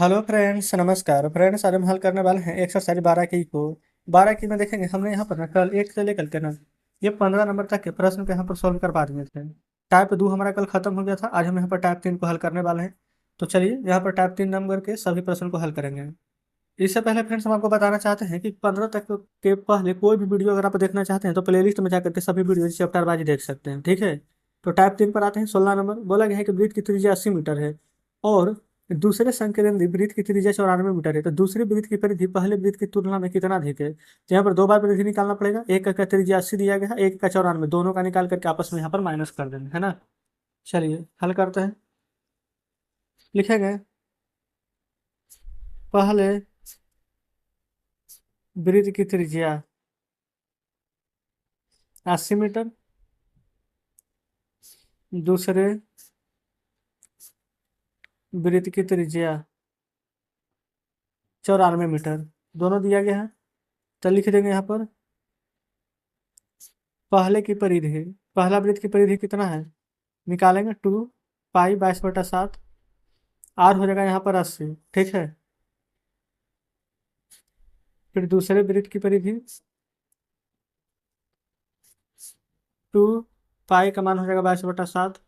Hello friends, नमस्कार friends. आज हम हल करने वाले हैं एक्सरसाइज 12 की को 12 की में देखेंगे। हमने यहाँ पर ना कल 1 से लेकर के ना ये 15 नंबर तक के प्रश्न को यहाँ पर सॉल्व करवा दिए थे। टाइप 2 हमारा कल खत्म हो गया था। आज हम यहाँ पर टाइप 3 को हल करने वाले हैं। तो चलिए यहाँ पर टाइप 3 नंबर के सभी प्रश्न को हल करेंगे। इससे पहले फ्रेंड्स हम आपको बताना चाहते हैं कि 15 तक के पहले कोई भी वीडियो अगर आप देखना चाहते हैं तो प्लेलिस्ट में जाकर के सभी वीडियो चैप्टर वाइज देख सकते हैं। ठीक है। तो टाइप 3 पर आते हैं। 16 नंबर बोला गया है कि वृत्त की त्रिज्या 80 मीटर है और दूसरे संकेंद्र वृत्त की त्रिज्या 94 मीटर है। तो दूसरी वृत्त की परिधि पहले वृत्त की तुलना में कितना अधिक है। तो यहाँ पर दो बार परिधि निकालना पड़ेगा। एक का त्रिज्या 80 दिया गया है, एक का 94, दोनों का निकाल करके आपस में यहाँ पर माइनस कर देना है ना। चलिए हल करते हैं। लिखेंगे पहले वृत्त की त्रिज्या 80 मीटर, दूसरे वृत्त की त्रिज्या 94 मीटर, दोनों दिया गया है। तो लिख देंगे यहाँ पर पहले की परिधि, पहला वृत्त की परिधि कितना है निकालेंगे 2 पाई 22/7, आर हो जाएगा यहाँ पर 80। ठीक है। फिर दूसरे वृत्त की परिधि 2 पाई का मान हो जाएगा 22/7,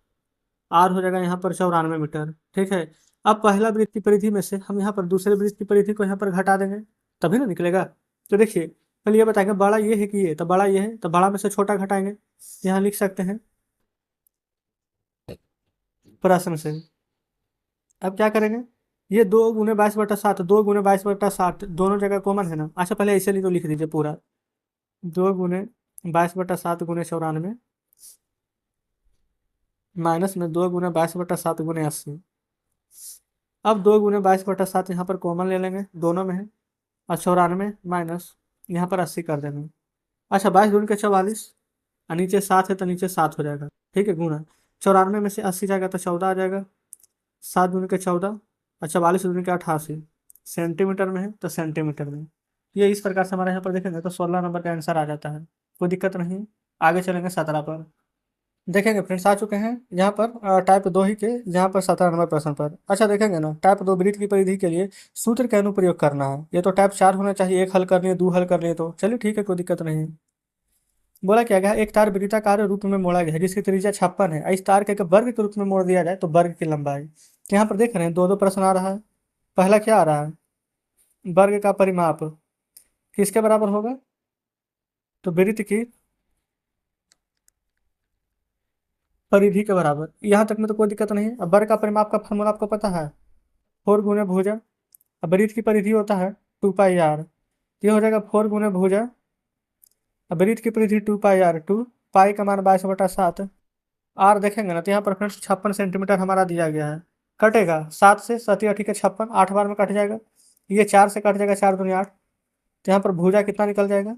आर हो जाएगा यहाँ पर 94 मीटर। ठीक है। अब पहला वृत्त की परिधि में से हम यहाँ पर दूसरे वृत्त की परिधि को यहाँ पर घटा देंगे, तभी ना निकलेगा। तो देखिए पहले ये बताएंगे बड़ा ये है कि ये, तो बड़ा ये है तो बड़ा में से छोटा घटाएंगे। यहाँ लिख सकते हैं प्रश्न से। अब क्या करेंगे, ये 2 × 22/7, 2 × 22/7 दोनों जगह कॉमन है ना। अच्छा पहले ऐसे नहीं तो लिख दीजिए पूरा, 2 × 22/7 × 94 माइनस में 2 × 22/7 × 80। अब 2 × 22/7 यहाँ पर कॉमन ले लेंगे, दोनों में है, और 94 माइनस यहाँ पर 80 कर देंगे। अच्छा 22 × 44 और नीचे 7 है तो नीचे 7 हो जाएगा। ठीक है, गुणा 94 में से 80 जाएगा तो 14 आ जाएगा। 7 × 14 और 44 × 88 सेंटीमीटर में है तो सेंटीमीटर में। ये इस प्रकार से हमारे यहाँ पर देखेंगे तो 16 नंबर का आंसर आ जाता है। कोई दिक्कत नहीं। आगे चलेंगे 17 पर। देखेंगे फ्रेंड्स आ चुके हैं यहाँ पर टाइप 2 ही के, यहाँ पर 17 नंबर प्रश्न पर। अच्छा देखेंगे ना, टाइप 2 वृत्त की परिधि के लिए सूत्र का अनुप्रयोग करना है। ये तो टाइप 4 होना चाहिए, एक हल करनी है, 2 हल करनी है। तो चलिए ठीक है, कोई दिक्कत नहीं। बोला क्या गया है, एक तार वृत्ताकार रूप में मोड़ा गया है जिसकी त्रिज्या 56 है। इस तार के अगर वर्ग के रूप में मोड़ दिया जाए तो वर्ग की लंबाई। तो यहाँ पर देख रहे हैं दो दो प्रश्न आ रहा है। पहला क्या आ रहा है, वर्ग का परिमाप किसके बराबर होगा, तो वृत्त की परिधि के बराबर। यहाँ तक में तो कोई दिक्कत नहीं है। अब वर्ग का परिमाप का फॉर्मूला आपको पता है, 4 × भुजा। अब वृत्त की परिधि होता है 2 पाई r, ये हो जाएगा 4 × भुजा। अब वृत्त की परिधि 2 पाई r, 2 पाई का मान 22/7। आर देखेंगे ना तो यहाँ पर फ्रेंड्स 56 सेंटीमीटर हमारा दिया गया है। कटेगा 7 से 7 या ठीक है 56, 8 बार में कट जाएगा। ये 4 से कट जाएगा, 4 दूनी 8। तो यहाँ पर भुजा कितना निकल जाएगा,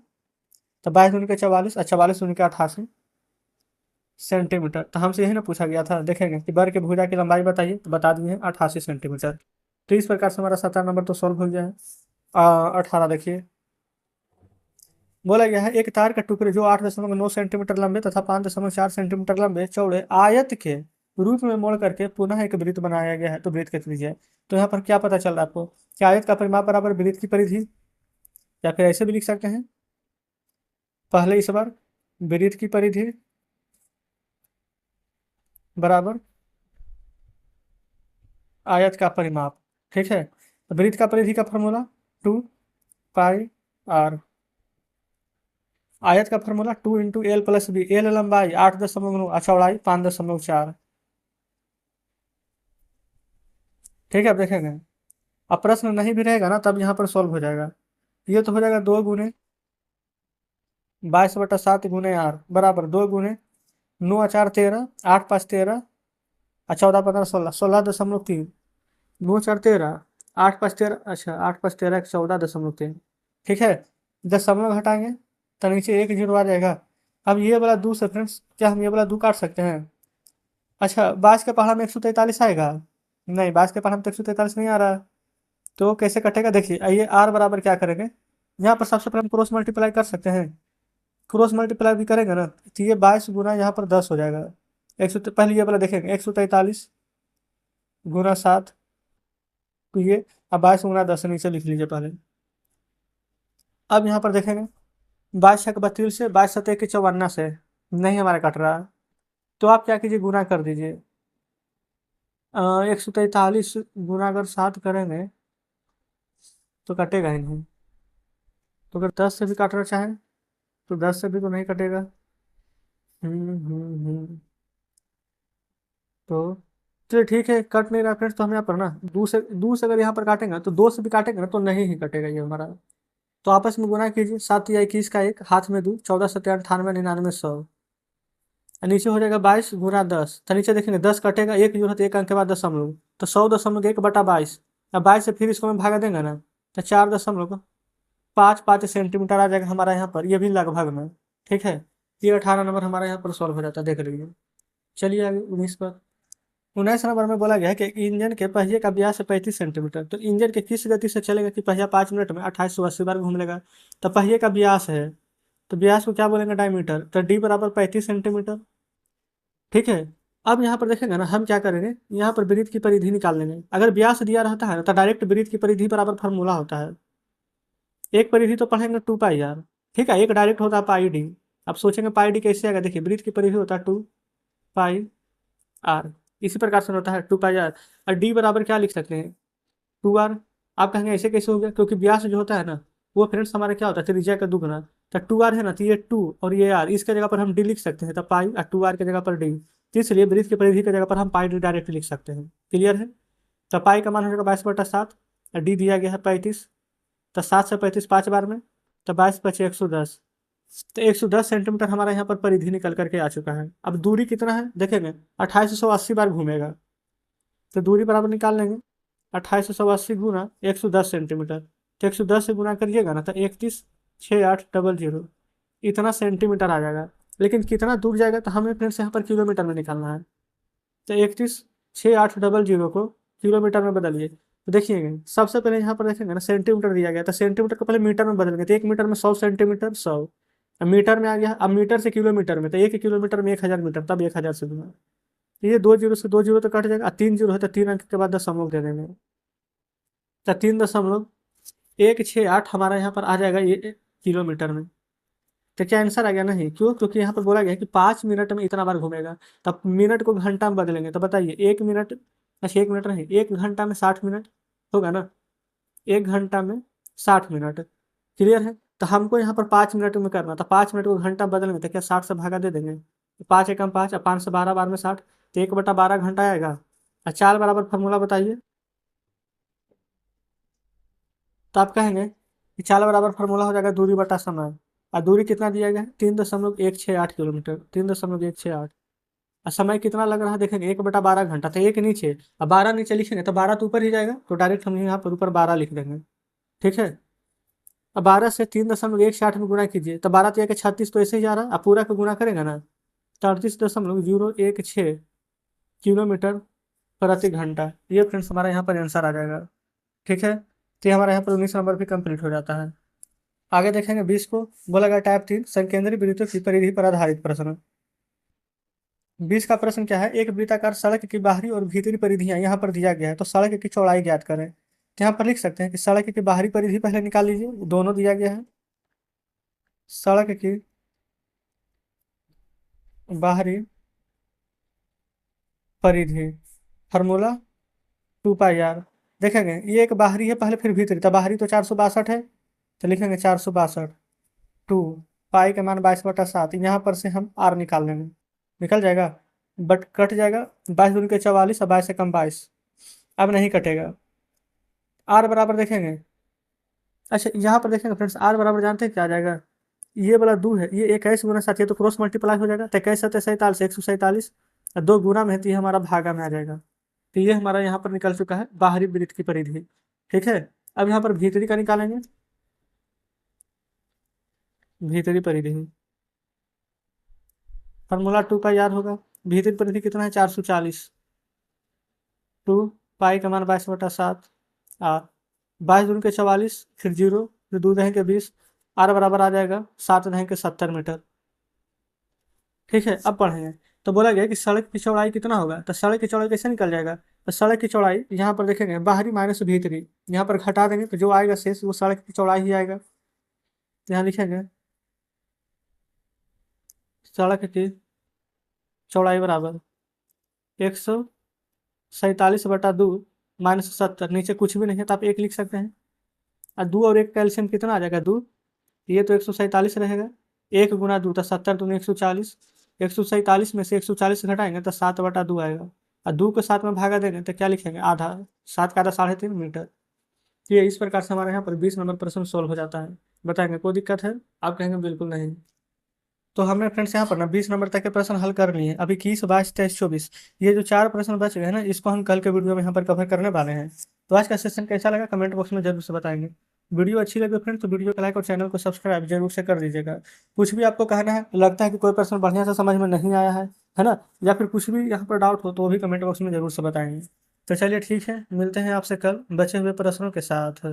तो 22 × 44 और 44 × 88 सेंटीमीटर। तो हमसे यही ना पूछा गया था। देखेंगे कि वर्ग के भुजा की लंबाई बताइए, तो बता दिए हैं 88 सेंटीमीटर। तो इस प्रकार से हमारा 17 नंबर तो सॉल्व हो गया है। 18 देखिए, बोला गया है एक तार का टुकड़े जो 8.9 सेंटीमीटर लंबे तथा 5.4 सेंटीमीटर लंबे चौड़े आयत के रूप में मोड़ करके पुनः एक वृत्त बनाया गया है। तो वृत्त की त्रिज्या है। तो यहाँ पर क्या पता चल रहा है आपको, कि आयत का परिमाप बराबर वृत्त की परिधि, या फिर ऐसे भी लिख सकते हैं पहले इस बार वृत्त की परिधि बराबर आयत का परिमाप। ठीक है। तो वृत्त का परिधि का फॉर्मूला 2 पाई r, आयत का फॉर्मूला 2 × l + b। एल लंबाई 8.9 और चौड़ाई 5.4। ठीक है, अब देखेंगे। अब प्रश्न नहीं भी रहेगा ना तब यहाँ पर सॉल्व हो जाएगा। ये तो हो जाएगा 2 × 22/7 × r बराबर 2 × 9 × 4 = 13, 8 × 5 = 13 और 14 × 15 = 16, 16.3। 9 × 4 = 13, 8 × 5 = 13, अच्छा 8 × 5 = 13, 14.3। ठीक है। दशमलव घटाएंगे तो नीचे 1 0 आ जाएगा। अब ये वाला 2 से फ्रेंड्स क्या हम ये वाला 2 काट सकते हैं। अच्छा 22 के पहाड़ा में 143 आएगा, नहीं 22 के पहाड़ा में तो 143 नहीं आ रहा। तो कैसे कटेगा, देखिए आइए आर बराबर क्या करेंगे, यहाँ पर सबसे पहले हम क्रॉस मल्टीप्लाई कर सकते हैं। क्रॉस मल्टीप्लाई भी करेंगे ना तो ये 22 गुना यहाँ पर 10 हो जाएगा। पहले ये वाला देखेंगे 143 × 7, तो ये अब 22 × 10 से नीचे लिख लीजिए पहले। अब यहाँ पर देखेंगे 22×32 से 22×7=54 से नहीं हमारा कट रहा है, तो आप क्या कीजिए, गुना कर दीजिए। 143 गुना अगर 7 करेंगे तो कटेगा ही नहीं। तो अगर 10 से भी काटना चाहें तो 10 से भी तो नहीं कटेगा। हम्म। तो चलिए ठीक है, कट नहीं रहा फ्रेंड्स, तो हम यहाँ पर ना दो से अगर यहाँ पर काटेंगे तो 2 से भी काटेंगे ना तो नहीं ही कटेगा ये हमारा। तो आपस में गुना कीजिए, 7×21 का 1, हाथ में 2, 14×7=98, 99, 100। और नीचे हो जाएगा 22×10, तो नीचे देखेंगे 10 कटेगा, एक जो है तो एक अंक के बाद दशमलव, तो 100.1/22। अब 22 से फिर इसको हम भागा देंगे ना, तो 4.55 सेंटीमीटर आ जाएगा हमारा यहाँ पर, ये भी लगभग में। ठीक है, ये 18 नंबर हमारा यहाँ पर सॉल्व हो जाता है, देख लीजिए। चलिए आगे 19 पर। 19 नंबर में बोला गया है कि एक इंजन के पहिए का व्यास है 35 सेंटीमीटर, तो इंजन के किस गति से चलेगा कि पहिया 5 मिनट में 2880 बार घूम लेगा। तो पहिए का व्यास है, तो व्यास को क्या बोलेंगे, डायमीटर, तो डी बराबर 35 सेंटीमीटर। ठीक है, अब यहाँ पर देखेंगे ना, हम क्या करेंगे, यहाँ पर वृत्त की परिधि निकाल लेंगे। अगर व्यास दिया रहता है ना तो डायरेक्ट वृत्त की परिधि बराबर फार्मूला होता है। एक परिधि तो पढ़ेंगे 2πr, ठीक है, एक डायरेक्ट होता है पाई डी। अब सोचेंगे पाई डी कैसे आएगा, देखिए वृत्त की परिधि होता है 2πr, इसी प्रकार से होता है 2πr। और डी बराबर क्या लिख सकते हैं, 2r। आप कहेंगे ऐसे कैसे हो गया, क्योंकि व्यास जो होता है ना वो फ्रेंड्स हमारा क्या होता है, त्रिज्या का दुगुना। तो 2r है ना, तो ये 2 और ये r, इसके जगह पर हम डी लिख सकते हैं, तो पाई और 2r की जगह पर डी। तो इसलिए वृत्त की परिधि की जगह पर हम पाई डी डायरेक्ट लिख सकते हैं। क्लियर है। तो पाई का मान हो जाएगा 22/7, और डी दिया गया है 35, तो 7 से 35 5 बार में, तो 22×5=110। तो 110 सेंटीमीटर हमारा यहाँ पर परिधि निकल करके आ चुका है। अब दूरी कितना है देखेंगे, 2880 बार घूमेगा, तो दूरी बराबर निकाल लेंगे। 2880 गुना 110 सेंटीमीटर, तो 110 से गुना करिएगा ना तो 316800 इतना सेंटीमीटर आ जाएगा। लेकिन कितना दूर जाएगा तो हमें फ्रेंड्स यहाँ पर किलोमीटर में निकालना है। तो 316800 को किलोमीटर में बदलिए, तो देखिएगा सबसे पहले यहाँ पर देखेंगे ना सेंटीमीटर दिया गया, तो सेंटीमीटर को पहले मीटर में बदलेंगे, तो 1 मीटर में 100 सेंटीमीटर, 100। अब मीटर में आ गया, अब मीटर से किलोमीटर में, तो 1 किलोमीटर में 1000 मीटर, तब 1000 से गुना। तो ये 2 जीरो से 2 जीरो तो कट जाएगा, 3 जीरो है तो 3 अंक के बाद दशमलव दे देंगे, तो 3.168 हमारा यहाँ पर आ जाएगा ये किलोमीटर में। तो क्या आंसर आ गया, नहीं, क्यों, क्योंकि यहाँ पर बोला गया है कि 5 मिनट में इतना बार घूमेगा। तब मिनट को घंटा में बदलेंगे, तो बताइए 1 मिनट, अच्छा 1 मिनट नहीं, 1 घंटा में 60 मिनट होगा ना, 1 घंटा में 60 मिनट। क्लियर है। तो हमको यहाँ पर 5 मिनट में करना, तो 5 मिनट को घंटा बदलेंगे, तो क्या 60 से भागा दे देंगे, तो 5 × 5 और 5 से 12 बार में 60, तो 1/12 घंटा आएगा। और 4 बराबर फार्मूला बताइए, तो आप कहेंगे कि 4 बराबर फार्मूला हो जाएगा दूरी बटा समय। और दूरी कितना दिया गया है, 3.168 किलोमीटर, 3.168। और समय कितना लग रहा है देखेंगे, 1/12 घंटा, तो एक नीचे, अब 12 नीचे लिखेंगे तो 12 तो ऊपर ही जाएगा, तो डायरेक्ट हम यहाँ पर ऊपर 12 लिख देंगे। ठीक है। अब 12 से 3.168 में गुणा कीजिए, तो 12×3=36, तो ऐसे ही जा रहा है। अब पूरा को गुणा करेंगे ना, तो 38.016 किलोमीटर प्रति घंटा, ये फ्रेंड्स हमारा यहाँ पर आंसर आ जाएगा। ठीक है, तो ये हमारा यहाँ पर 19 नंबर भी कंप्लीट हो जाता है। आगे देखेंगे 20 को, बोला गया टाइप 3 संकेंद्रीय वृत्तों की परिधि पर आधारित प्रश्न। 20 का प्रश्न क्या है, एक वृत्ताकार सड़क की बाहरी और भीतरी परिधियां यहाँ पर दिया गया है, तो सड़क की चौड़ाई ज्ञात करें। तो यहाँ पर लिख सकते हैं कि सड़क की बाहरी परिधि पहले निकाल लीजिए, दोनों दिया गया है। सड़क की बाहरी परिधि फार्मूला 2πr। देखेंगे ये एक बाहरी है पहले, फिर भीतरी, तो बाहरी तो 462 है, तो लिखेंगे 462, 2 पाई के मान 22/7, यहाँ पर से हम आर निकाल लेंगे, निकल जाएगा, बट कट जाएगा, 22×4=44 और 22 से कम 22, अब नहीं कटेगा। आर बराबर देखेंगे, अच्छा यहाँ पर देखेंगे फ्रेंड्स, आर बराबर जानते हैं क्या आ जाएगा, ये वाला 2 है, ये 21 × 7, ये तो क्रॉस मल्टीप्लाई हो जाएगा, तो 21×7=47, 147, और 2 गुना में है तो ये हमारा भागा में आ जाएगा। तो ये हमारा यहाँ पर निकल चुका है बाहरी वृत्त की परिधि। ठीक है, अब यहाँ पर भीतरी का निकालेंगे, भीतरी परिधि फार्मूला 2πr होगा। भीतरी परिधि कितना है, 440, 2 पाई का मान 22/7, आ 22×44, फिर 0, फिर 2×20, आर बराबर आ जाएगा 7×70 मीटर। ठीक है, अब पढ़ेंगे। तो बोला गया कि सड़क की चौड़ाई कितना होगा, तो सड़क की चौड़ाई कैसे निकल जाएगा, तो सड़क की चौड़ाई यहाँ पर देखेंगे बाहरी माइनस भीतरी, यहाँ पर घटा देंगे तो जो आएगा शेष वो सड़क की चौड़ाई ही आएगा। यहाँ लिखेंगे सड़क की चौड़ाई बराबर 147/2 -70, नीचे कुछ भी नहीं है तो आप 1 लिख सकते हैं। और 2 और 1 का एलसीएम कितना आ जाएगा 2, ये तो 147 रहेगा, 1 गुना 2 तो 70 दूनी 140, 147 में से 140 घटाएंगे तो 7/2 आएगा। और 2 को 7 में भागा देंगे तो क्या लिखेंगे आधा, 7 का आधा 3.5 मीटर। तो ये इस प्रकार से हमारे यहाँ पर 20 नंबर प्रश्न सोल्व हो जाता है। बताएंगे कोई दिक्कत है? आप कहेंगे बिल्कुल नहीं। तो हमने फ्रेंड्स यहाँ पर ना 20 नंबर तक के प्रश्न हल कर लिए। अभी 21, 22, 23, 24 ये जो 4 प्रश्न बच गए हैं ना, इसको हम कल के वीडियो में यहाँ पर कवर करने वाले हैं। तो आज का सेशन कैसा लगा कमेंट बॉक्स में जरूर से बताएंगे। वीडियो अच्छी लगी फ्रेंड्स तो वीडियो को लाइक और चैनल को सब्सक्राइब जरूर से कर दीजिएगा। कुछ भी आपको कहना है, लगता है कि कोई प्रश्न बढ़िया से समझ में नहीं आया है ना, या फिर कुछ भी यहाँ पर डाउट हो तो वो भी कमेंट बॉक्स में जरूर से बताएंगे। तो चलिए ठीक है, मिलते हैं आपसे कल बचे हुए प्रश्नों के साथ।